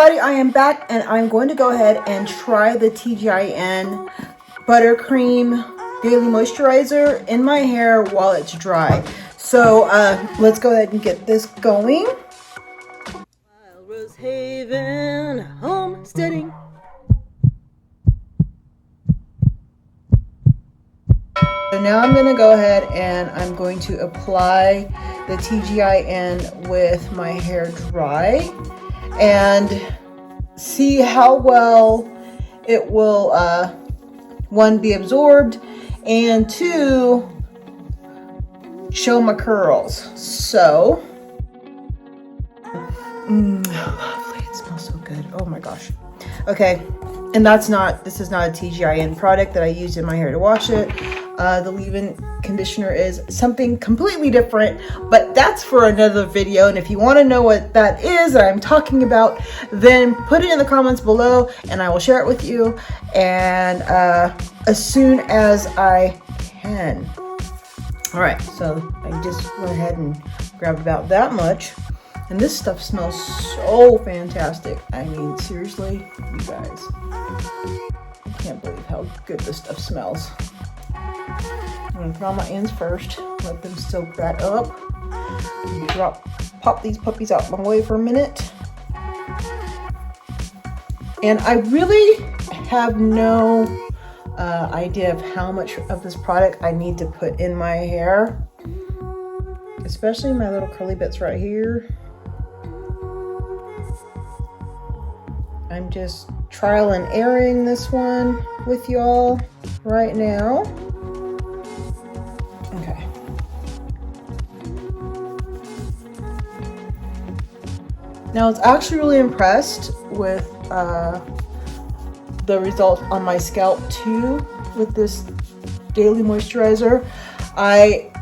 everybody, I am back and I'm going to go ahead and try the TGIN Buttercream Daily Moisturizer in my hair while it's dry. So let's go ahead and get this going. Haven, homesteading. So now I'm going to go ahead and I'm going to apply the TGIN with my hair dry and see how well it will, one, be absorbed, and two, show my curls. So, lovely, it smells so good. Oh my gosh. Okay, and this is not a TGIN product that I used in my hair to wash it. The leave-in conditioner is something completely different, but that's for another video. And if you want to know what that is that I'm talking about, then put it in the comments below and I will share it with you, and as soon as I can. All right, so I just went ahead and grabbed about that much, and this stuff smells so fantastic. I mean, seriously, you guys, I can't believe how good this stuff smells. I'm gonna put on my ends first, let them soak that up. Pop these puppies out my way for a minute. And I really have no idea of how much of this product I need to put in my hair, especially my little curly bits right here. I'm just trial and erroring this one with y'all right now. Okay. Now, I was actually really impressed with the results on my scalp too with this daily moisturizer. I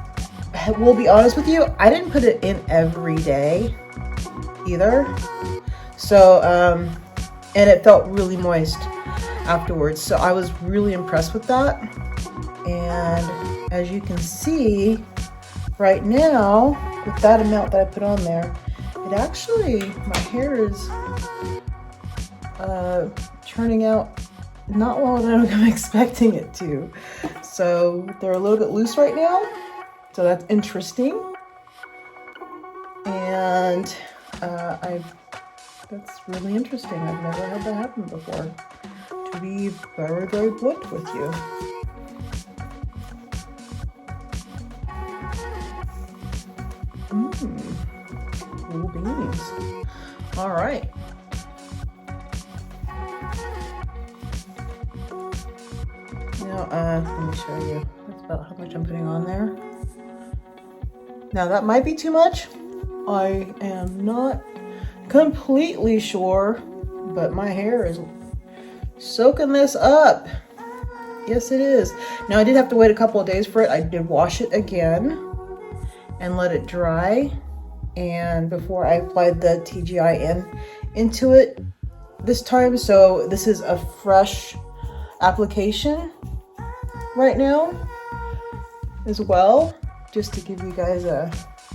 will be honest with you, I didn't put it in every day either. So, and it felt really moist afterwards. So I was really impressed with that. And as you can see right now, with that amount that I put on there, it actually, my hair is turning out not well than I'm expecting it to. So they're a little bit loose right now, so that's interesting. And that's really interesting. I've never had that happen before, to be very, very blunt with you. Cool beans. All right. Now, let me show you. That's about how much I'm putting on there. Now, that might be too much. I am not completely sure, but my hair is soaking this up. Yes, it is. Now, I did have to wait a couple of days for it. I did wash it again and let it dry, and before I applied the TGIN into it this time. So this is a fresh application right now as well, just to give you guys a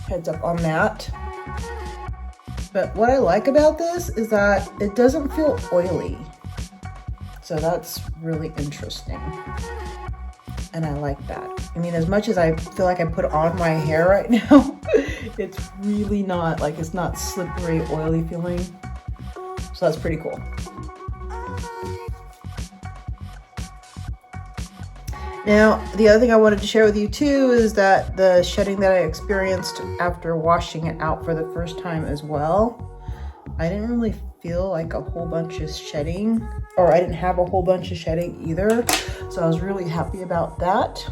heads up on that. But what I like about this is that it doesn't feel oily, so that's really interesting, and I like that. I mean, as much as I feel like I put on my hair right now, it's really not, like, it's not slippery, oily feeling, so that's pretty cool. Now, the other thing I wanted to share with you too is that the shedding that I experienced after washing it out for the first time as well, I didn't really feel like a whole bunch of shedding, or I didn't have a whole bunch of shedding either. So I was really happy about that.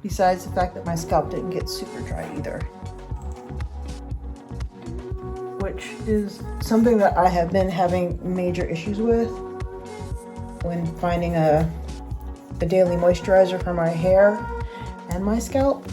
Besides the fact that my scalp didn't get super dry either, which is something that I have been having major issues with when finding a daily moisturizer for my hair and my scalp.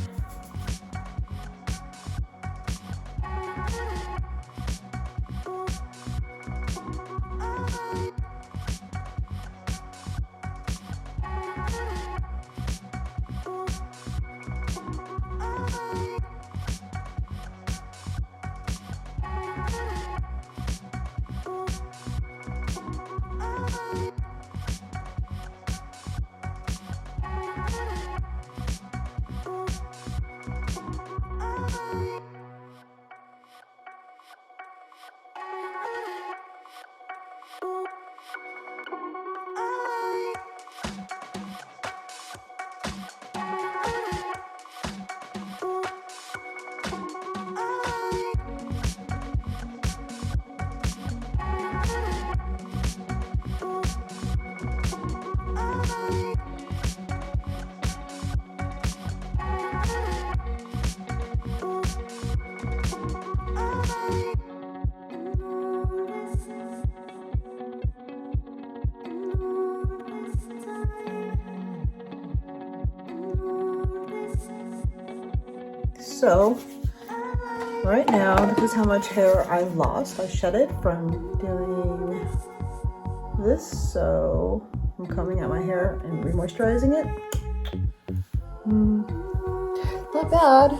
So right now, this is how much hair I lost. I shed it from doing this. So I'm combing out my hair and remoisturizing it. Not bad.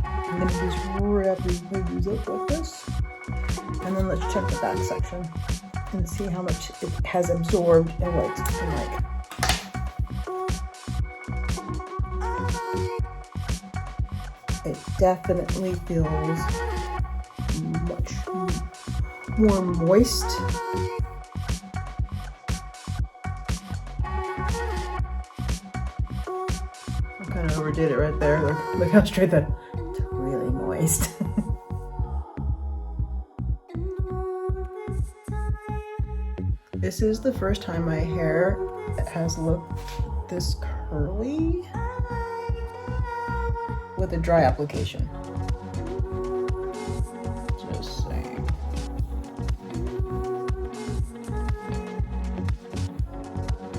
I'm gonna just wrap these babies up like this. And then let's check the back section and see how much it has absorbed and what it's looking like. It definitely feels much more moist. I kind of overdid it right there. Look how straight that, it's really moist. This is the first time my hair has looked this curly with a dry application. Just saying.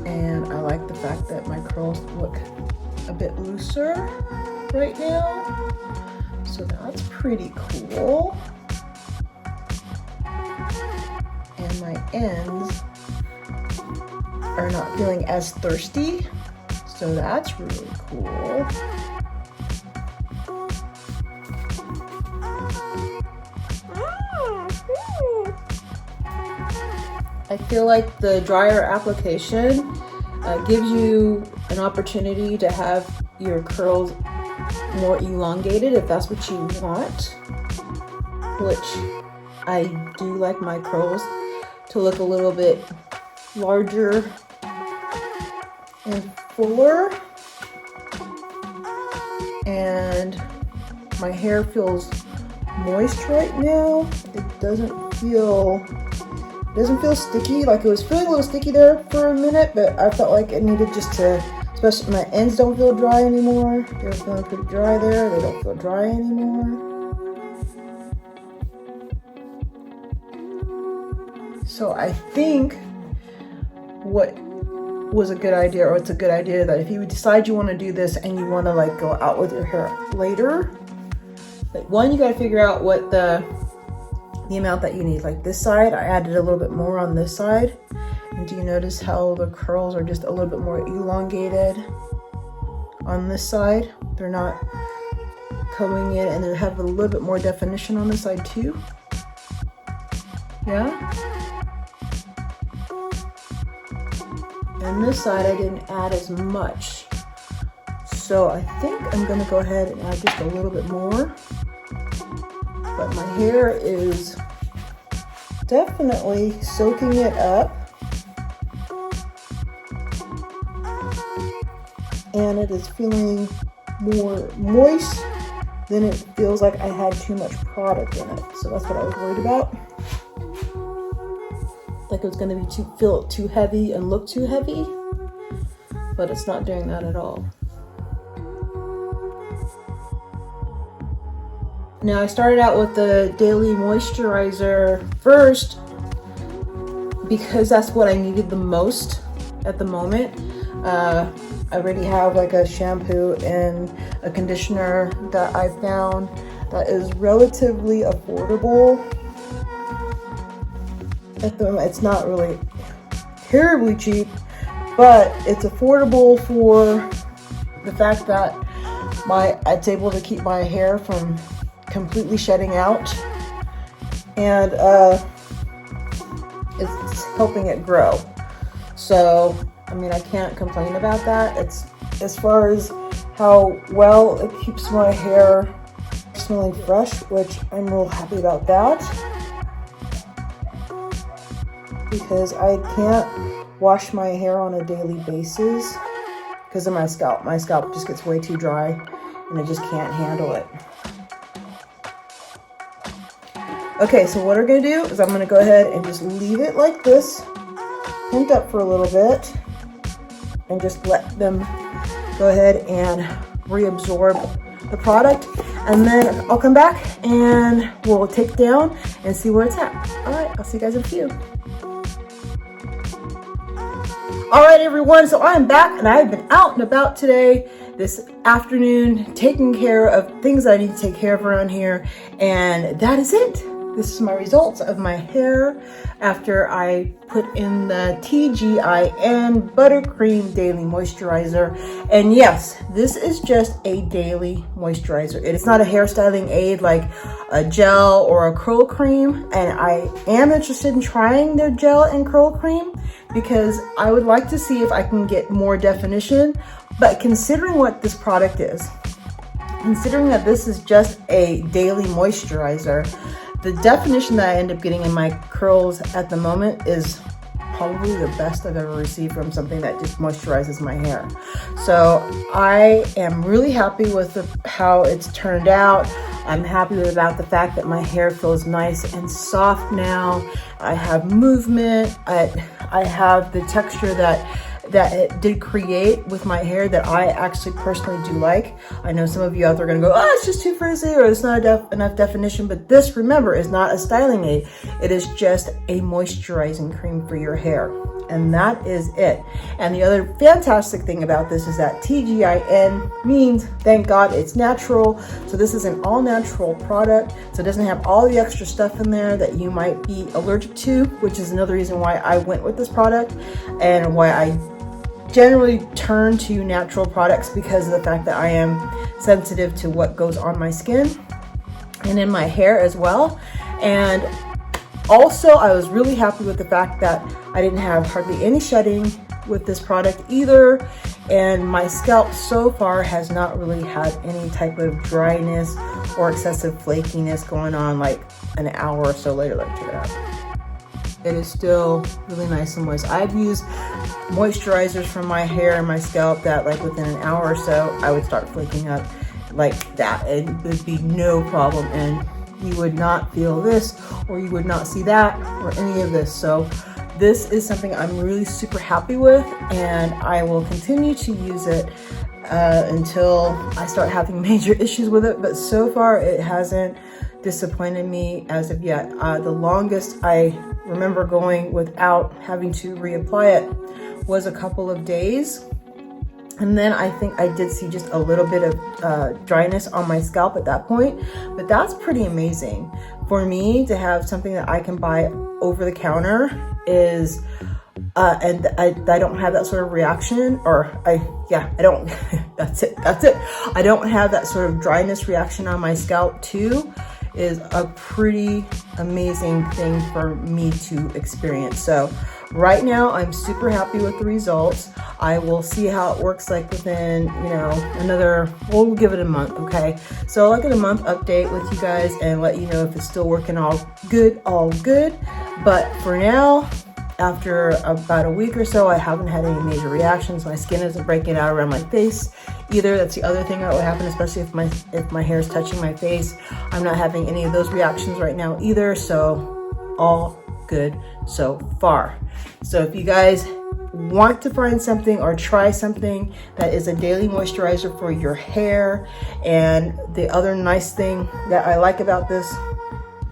And I like the fact that my curls look a bit looser right now. So that's pretty cool. And my ends are not feeling as thirsty, so that's really cool. I feel like the dryer application gives you an opportunity to have your curls more elongated if that's what you want, which I do like my curls to look a little bit larger and fuller, and my hair feels moist right now. It doesn't feel sticky. Like, it was feeling a little sticky there for a minute, but I felt like it needed just to, especially my ends don't feel dry anymore. They were feeling pretty dry there. They don't feel dry anymore. So I think what was a good idea, or it's a good idea, that if you decide you want to do this and you want to like go out with your hair later, like, one, you got to figure out what the amount that you need. Like this side, I added a little bit more on this side, and do you notice how the curls are just a little bit more elongated on this side? They're not coming in, and they have a little bit more definition on this side too. Yeah. And this side I didn't add as much. So I think I'm gonna go ahead and add just a little bit more. But my hair is definitely soaking it up. And it is feeling more moist than it feels like I had too much product in it. So that's what I was worried about. Like it was going to be feel too heavy and look too heavy, but it's not doing that at all. Now I started out with the daily moisturizer first because that's what I needed the most at the moment. I already have like a shampoo and a conditioner that I found that is relatively affordable. At the moment, it's not really terribly cheap, but it's affordable for the fact that it's able to keep my hair from completely shedding out, and it's helping it grow. So I mean, I can't complain about that. It's as far as how well it keeps my hair smelling fresh, which I'm real happy about that, because I can't wash my hair on a daily basis because of my scalp. My scalp just gets way too dry and I just can't handle it. Okay, so what we're gonna do is I'm gonna go ahead and just leave it like this, pent up for a little bit, and just let them go ahead and reabsorb the product. And then I'll come back and we'll take down and see where it's at. All right, I'll see you guys in a few. All right, everyone, so I'm back and I've been out and about today this afternoon taking care of things I need to take care of around here, and that is it. This is my results of my hair after I put in the TGIN Buttercream Daily Moisturizer. And yes, this is just a daily moisturizer. It is not a hairstyling aid like a gel or a curl cream. And I am interested in trying their gel and curl cream because I would like to see if I can get more definition. But considering what this product is, considering that this is just a daily moisturizer, the definition that I end up getting in my curls at the moment is probably the best I've ever received from something that just moisturizes my hair. So I am really happy with how it's turned out. I'm happy about the fact that my hair feels nice and soft now. I have movement. I have the texture that it did create with my hair that I actually personally do like. I know some of you out there are gonna go, oh, it's just too frizzy or it's not enough definition, but this, remember, is not a styling aid. It is just a moisturizing cream for your hair. And that is it. And the other fantastic thing about this is that TGIN means, thank God, it's natural. So this is an all natural product. So it doesn't have all the extra stuff in there that you might be allergic to, which is another reason why I went with this product and why I generally turn to natural products, because of the fact that I am sensitive to what goes on my skin and in my hair as well. And also, I was really happy with the fact that I didn't have hardly any shedding with this product either. And my scalp so far has not really had any type of dryness or excessive flakiness going on like an hour or so later. Like, check it out. It is still really nice and moist. I've used moisturizers for my hair and my scalp that like within an hour or so, I would start flaking up like that. It would be no problem, and you would not feel this or you would not see that or any of this. So this is something I'm really super happy with, and I will continue to use it until I start having major issues with it. But so far it hasn't disappointed me as of yet. The longest I remember going without having to reapply it was a couple of days. And then I think I did see just a little bit of dryness on my scalp at that point, but that's pretty amazing. For me to have something that I can buy over the counter is, and I don't have that sort of reaction, or I don't, that's it. I don't have that sort of dryness reaction on my scalp too, is a pretty amazing thing for me to experience. So right now I'm super happy with the results. I will see how it works like within, we'll give it a month, okay? So I'll get a month update with you guys and let you know if it's still working all good. But for now, after about a week or so, I haven't had any major reactions. My skin isn't breaking out around my face either. That's the other thing that would happen, especially if my hair is touching my face. I'm not having any of those reactions right now either. So all good so far. So if you guys want to find something or try something that is a daily moisturizer for your hair, and the other nice thing that I like about this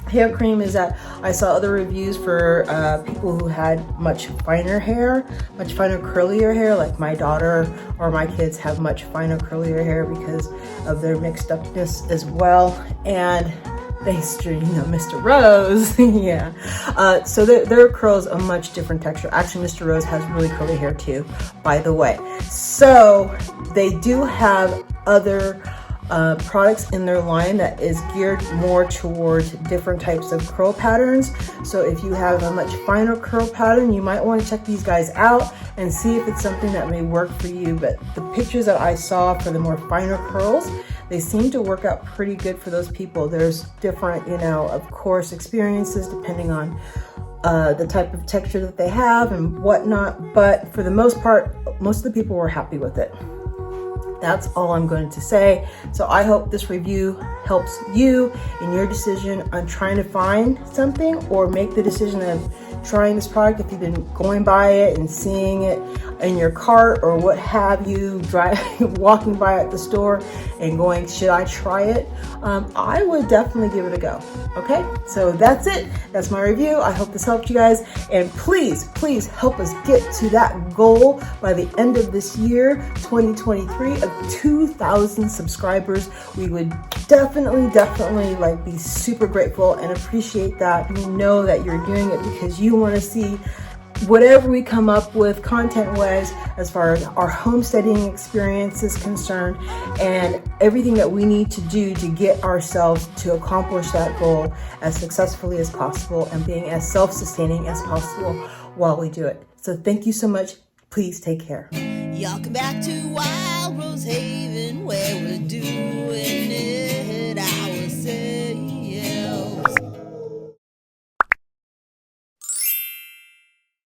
hair cream is that I saw other reviews for people who had much finer hair, much finer curlier hair, like my daughter or my kids have much finer curlier hair because of their mixed upness as well. And thanks to, Mr. Rose, yeah. So their curls are much different texture. Actually, Mr. Rose has really curly hair too, by the way. So they do have other products in their line that is geared more towards different types of curl patterns. So if you have a much finer curl pattern, you might want to check these guys out and see if it's something that may work for you. But the pictures that I saw for the more finer curls, they seem to work out pretty good for those people. There's different, of course, experiences depending on the type of texture that they have and whatnot. But for the most part, most of the people were happy with it. That's all I'm going to say. So I hope this review helps you in your decision on trying to find something or make the decision of trying this product. If you've been going by it and seeing it in your cart or what have you, walking by at the store and going, should I try it? I would definitely give it a go. Okay, so that's it. That's my review. I hope this helped you guys. And please, please help us get to that goal by the end of this year, 2023, of 2,000 subscribers. We would definitely like be super grateful and appreciate that. We know that you're doing it because you want to see whatever we come up with content-wise as far as our homesteading experience is concerned, and everything that we need to do to get ourselves to accomplish that goal as successfully as possible and being as self-sustaining as possible while we do it. So thank you so much. Please take care. Y'all come back to Wild Rose Haven where we're doing it ourselves.